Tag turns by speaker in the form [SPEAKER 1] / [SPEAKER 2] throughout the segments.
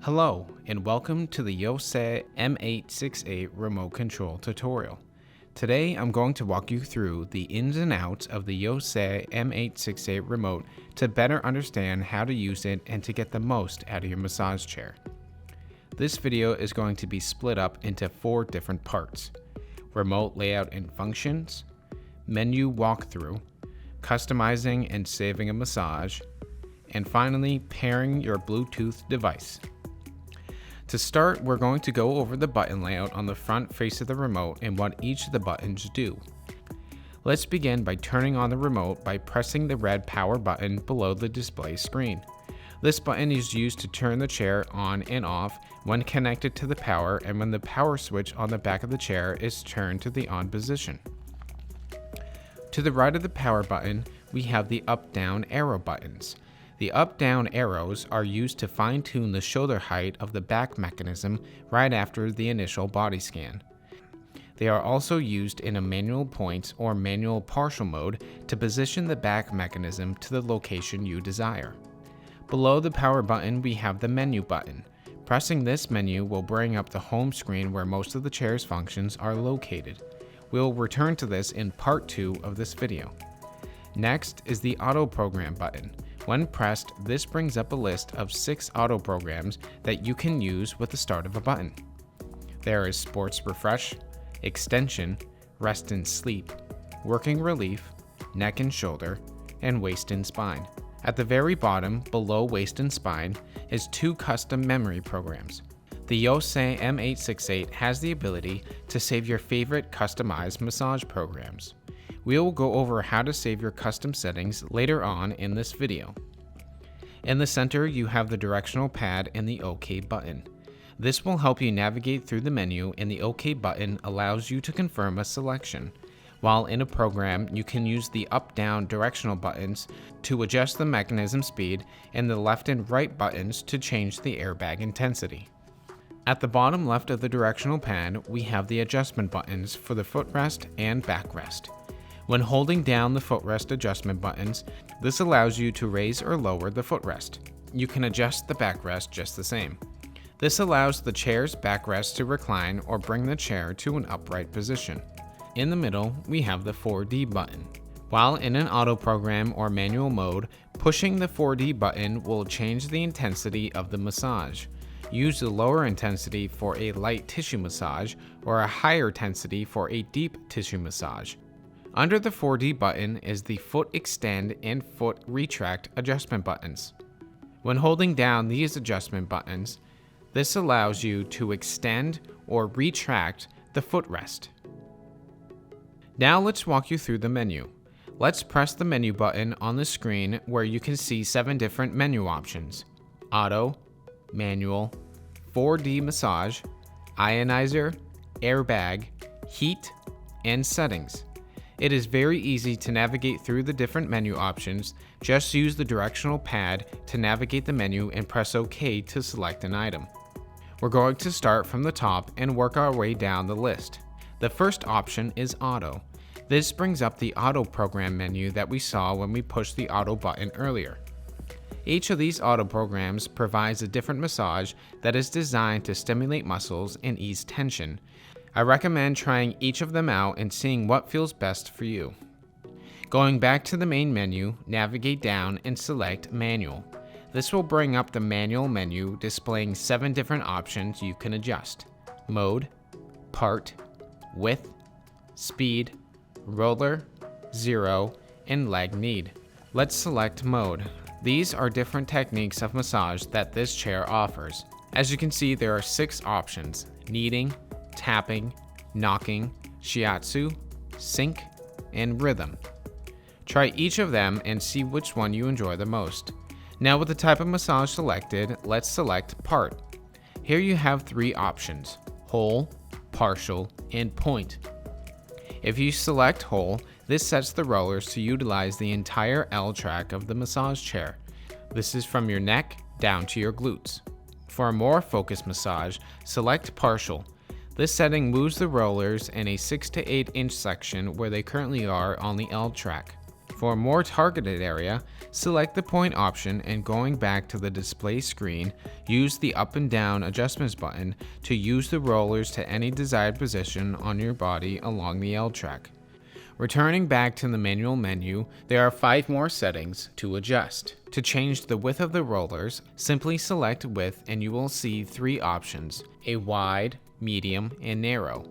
[SPEAKER 1] Hello, and welcome to the Yosei M868 remote control tutorial. Today I'm going to walk you through the ins and outs of the Yosei M868 remote to better understand how to use it and to get the most out of your massage chair. This video is going to be split up into 4 different parts: remote layout and functions, menu walkthrough, customizing and saving a massage, and finally pairing your Bluetooth device. To start, we're going to go over the button layout on the front face of the remote and what each of the buttons do. Let's begin by turning on the remote by pressing the red power button below the display screen. This button is used to turn the chair on and off when connected to the power and when the power switch on the back of the chair is turned to the on position. To the right of the power button, we have the up-down arrow buttons. The up-down arrows are used to fine-tune the shoulder height of the back mechanism right after the initial body scan. They are also used in a manual points or manual partial mode to position the back mechanism to the location you desire. Below the power button, we have the menu button. Pressing this menu will bring up the home screen where most of the chair's functions are located. We'll return to this in part 2 of this video. Next is the auto program button. When pressed, this brings up a list of 6 auto programs that you can use with the start of a button. There is Sports Refresh, Extension, Rest and Sleep, Working Relief, Neck and Shoulder, and Waist and Spine. At the very bottom, below Waist and Spine, is 2 custom memory programs. The Yosei M868 has the ability to save your favorite customized massage programs. We will go over how to save your custom settings later on in this video. In the center, you have the directional pad and the OK button. This will help you navigate through the menu, and the OK button allows you to confirm a selection. While in a program, you can use the up-down directional buttons to adjust the mechanism speed and the left and right buttons to change the airbag intensity. At the bottom left of the directional pad, we have the adjustment buttons for the footrest and backrest. When holding down the footrest adjustment buttons, this allows you to raise or lower the footrest. You can adjust the backrest just the same. This allows the chair's backrest to recline or bring the chair to an upright position. In the middle, we have the 4D button. While in an auto program or manual mode, pushing the 4D button will change the intensity of the massage. Use the lower intensity for a light tissue massage or a higher intensity for a deep tissue massage. Under the 4D button is the foot extend and foot retract adjustment buttons. When holding down these adjustment buttons, this allows you to extend or retract the footrest. Now let's walk you through the menu. Let's press the menu button on the screen where you can see 7 different menu options: auto, manual, 4D massage, ionizer, airbag, heat, and settings. It is very easy to navigate through the different menu options. Just use the directional pad to navigate the menu and press OK to select an item. We're going to start from the top and work our way down the list. The first option is auto. This brings up the auto program menu that we saw when we pushed the auto button earlier. Each of these auto programs provides a different massage that is designed to stimulate muscles and ease tension. I recommend trying each of them out and seeing what feels best for you. Going back to the main menu, navigate down and select Manual. This will bring up the manual menu displaying 7 different options you can adjust: mode, part, width, speed, roller, zero, and leg need. Let's select mode. These are different techniques of massage that this chair offers. As you can see, there are 6 options: kneading, tapping, knocking, shiatsu, sync, and rhythm. Try each of them and see which one you enjoy the most. Now with the type of massage selected, let's select part. Here you have 3 options: whole, partial, and point. If you select whole, this sets the rollers to utilize the entire L track of the massage chair. This is from your neck down to your glutes. For a more focused massage, select partial. This setting moves the rollers in a 6 to 8 inch section where they currently are on the L track. For a more targeted area, select the point option and going back to the display screen, use the up and down adjustments button to use the rollers to any desired position on your body along the L track. Returning back to the manual menu, there are 5 more settings to adjust. To change the width of the rollers, simply select width and you will see 3 options: a wide, medium, and narrow.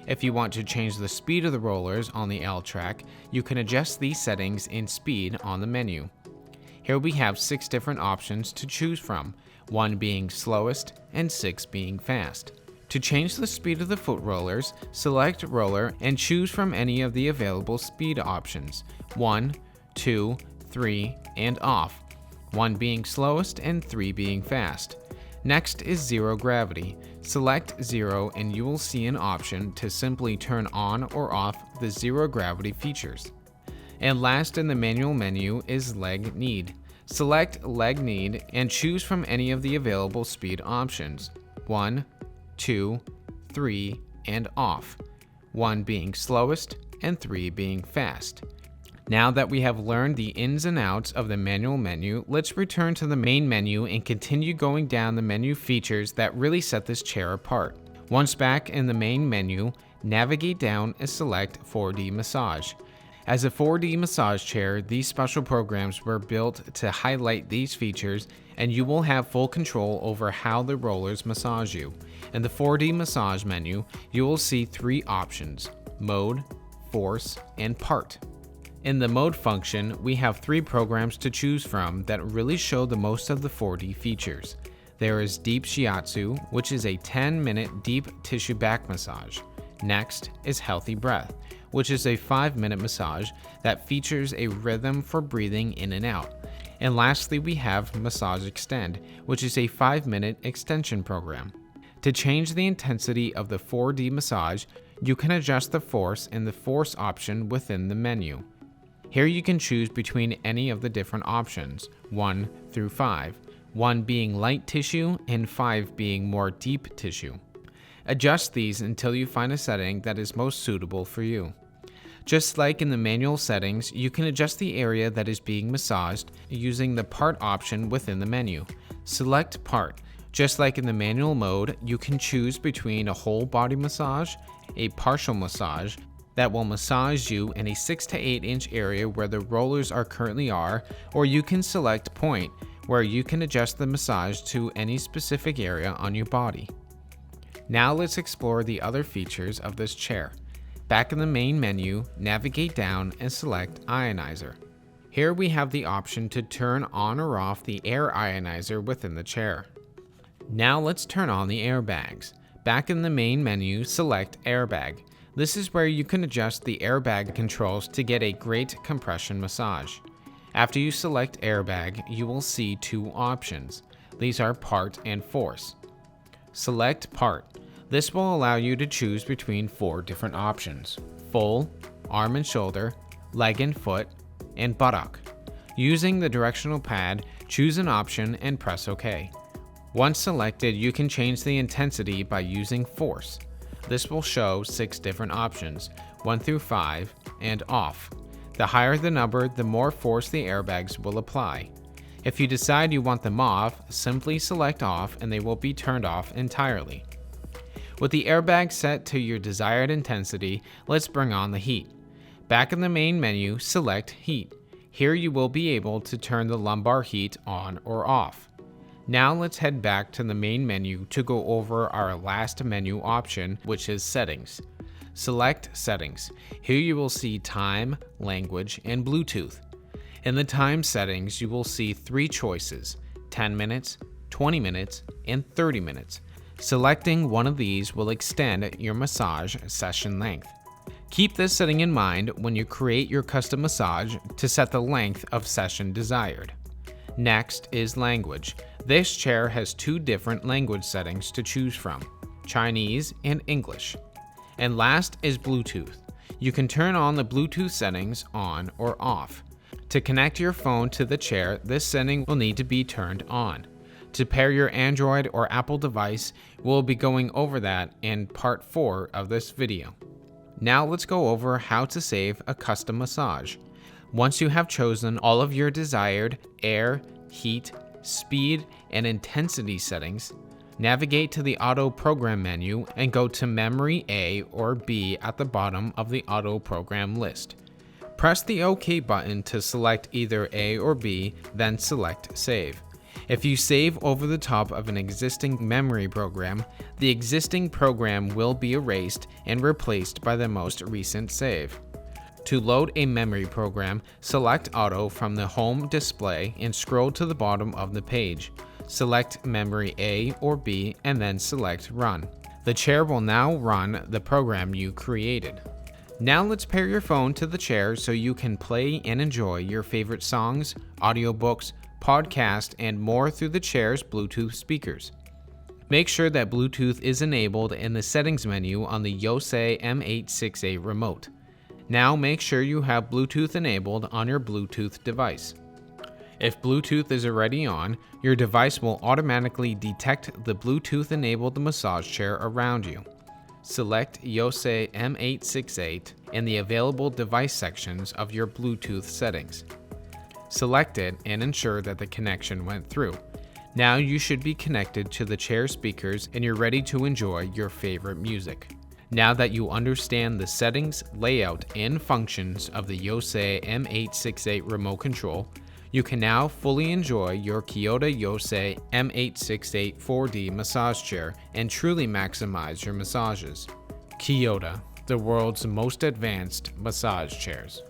[SPEAKER 1] If you want to change the speed of the rollers on the L track, you can adjust these settings in speed on the menu. Here we have 6 different options to choose from, 1 being slowest and 6 being fast. To change the speed of the foot rollers, select roller and choose from any of the available speed options: 1, 2, 3, and off, 1 being slowest and 3 being fast. Next is zero gravity. Select 0 and you will see an option to simply turn on or off the zero gravity features. And last in the manual menu is leg need. Select leg need and choose from any of the available speed options: 1, 2, 3, and off, 1 being slowest and 3 being fast. Now that we have learned the ins and outs of the manual menu, let's return to the main menu and continue going down the menu features that really set this chair apart. Once back in the main menu, navigate down and select 4D massage. As a 4D massage chair, these special programs were built to highlight these features, and you will have full control over how the rollers massage you. In the 4D massage menu, you will see 3 options: mode, force, and part. In the mode function, we have 3 programs to choose from that really show the most of the 4D features. There is Deep Shiatsu, which is a 10-minute deep tissue back massage. Next is Healthy Breath, which is a 5-minute massage that features a rhythm for breathing in and out. And lastly, we have Massage Extend, which is a 5-minute extension program. To change the intensity of the 4D massage, you can adjust the force in the force option within the menu. Here you can choose between any of the different options, 1 through 5, 1 being light tissue and 5 being more deep tissue. Adjust these until you find a setting that is most suitable for you. Just like in the manual settings, you can adjust the area that is being massaged using the part option within the menu. Select part. Just like in the manual mode, you can choose between a whole body massage, a partial massage that will massage you in a 6 to 8 inch area where the rollers currently are, or you can select point, where you can adjust the massage to any specific area on your body. Now let's explore the other features of this chair. Back in the main menu, navigate down and select Ionizer. Here we have the option to turn on or off the air ionizer within the chair. Now let's turn on the airbags. Back in the main menu, select Airbag. This is where you can adjust the airbag controls to get a great compression massage. After you select Airbag, you will see 2 options. These are Part and Force. Select Part. This will allow you to choose between 4 different options: full, arm and shoulder, leg and foot, and buttock. Using the directional pad, choose an option and press OK. Once selected, you can change the intensity by using Force. This will show 6 different options, 1 through 5, and off. The higher the number, the more force the airbags will apply. If you decide you want them off, simply select off and they will be turned off entirely. With the airbag set to your desired intensity, let's bring on the heat. Back in the main menu, select Heat. Here you will be able to turn the lumbar heat on or off. Now let's head back to the main menu to go over our last menu option, which is Settings. Select Settings. Here you will see Time, Language, and Bluetooth. In the time settings, you will see 3 choices: 10 minutes, 20 minutes, and 30 minutes. Selecting one of these will extend your massage session length. Keep this setting in mind when you create your custom massage to set the length of session desired. Next is Language. This chair has 2 different language settings to choose from: Chinese and English. And last is Bluetooth. You can turn on the Bluetooth settings on or off. To connect your phone to the chair, this setting will need to be turned on. To pair your Android or Apple device, we'll be going over that in part 4 of this video. Now let's go over how to save a custom massage. Once you have chosen all of your desired air, heat, speed, and intensity settings, navigate to the Auto Program menu and go to Memory A or B at the bottom of the Auto Program list. Press the OK button to select either A or B, then select Save. If you save over the top of an existing memory program, the existing program will be erased and replaced by the most recent save. To load a memory program, select Auto from the home display and scroll to the bottom of the page. Select Memory A or B and then select Run. The chair will now run the program you created. Now let's pair your phone to the chair so you can play and enjoy your favorite songs, audiobooks, podcasts, and more through the chair's Bluetooth speakers. Make sure that Bluetooth is enabled in the settings menu on the Yosei M868 remote. Now make sure you have Bluetooth enabled on your Bluetooth device. If Bluetooth is already on, your device will automatically detect the Bluetooth enabled massage chair around you. Select Yosei M868 in the available device sections of your Bluetooth settings. Select it and ensure that the connection went through. Now you should be connected to the chair speakers and you're ready to enjoy your favorite music. Now that you understand the settings, layout, and functions of the Yosei M868 remote control, you can now fully enjoy your Kyota Yosei M868 4D massage chair and truly maximize your massages. Kyota, the world's most advanced massage chairs.